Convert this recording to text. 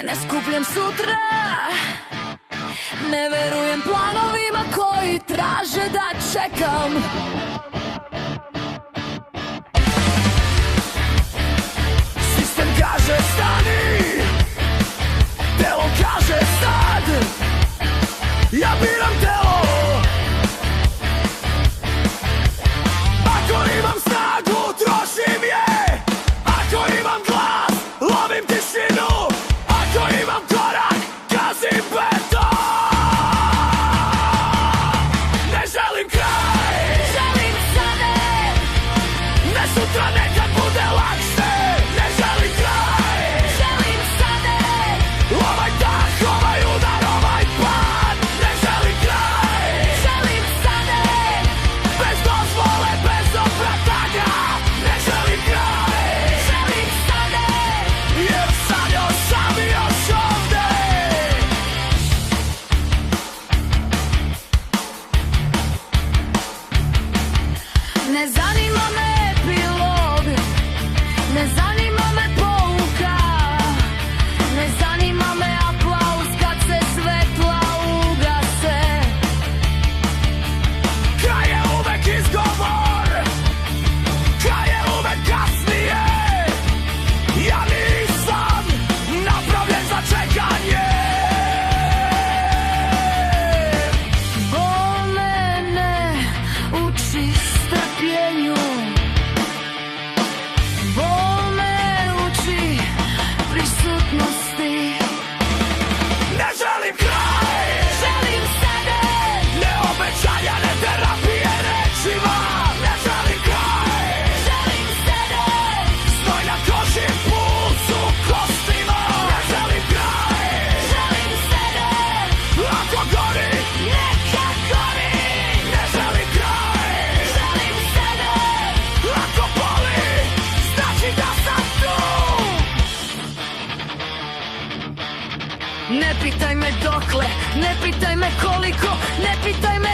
ne skupljam sutra. Ne verujem planovima koji traže da čekam. Sistem kaže stani, telo kaže sad. Ja biram telo. Ako imam snagu, trošim je. Ako imam glas, lovim tišinu. Ako imam korak, gazim beton. Ne želim kraj, želim sada. Ne sutra, nekad bude lakše. Ne želim kraj, želim sada. Ovaj dah, ovaj udar, ovaj pad. Ne želim kraj, želim sada. Bez dozvole, bez opravdanja. Ne želim kraj, želim sada. Jer sam još ovde. Ne zanima me epilog, ne zanima me pouka, ne zanima me aplauz kad se svetla ugase. Kraj je uvek izgovor, kraj je uvek kasnije. Ja nisam napravljen za čekanje. Bol mene uči strpljenju. Bol me uči prisutnosti. Ne želim kraj, želim sada. Ne obećanja, ne terapije rečima. Ne želim kraj, želim sada. Znoj na koži, puls u kostima. Ne želim kraj, želim sada. Ako gori, neka gori. Ne želim kraj, želim sada. Ako boli, znači da sam tu. Ne pitaj me dokle, ne pitaj me koliko, ne pitaj me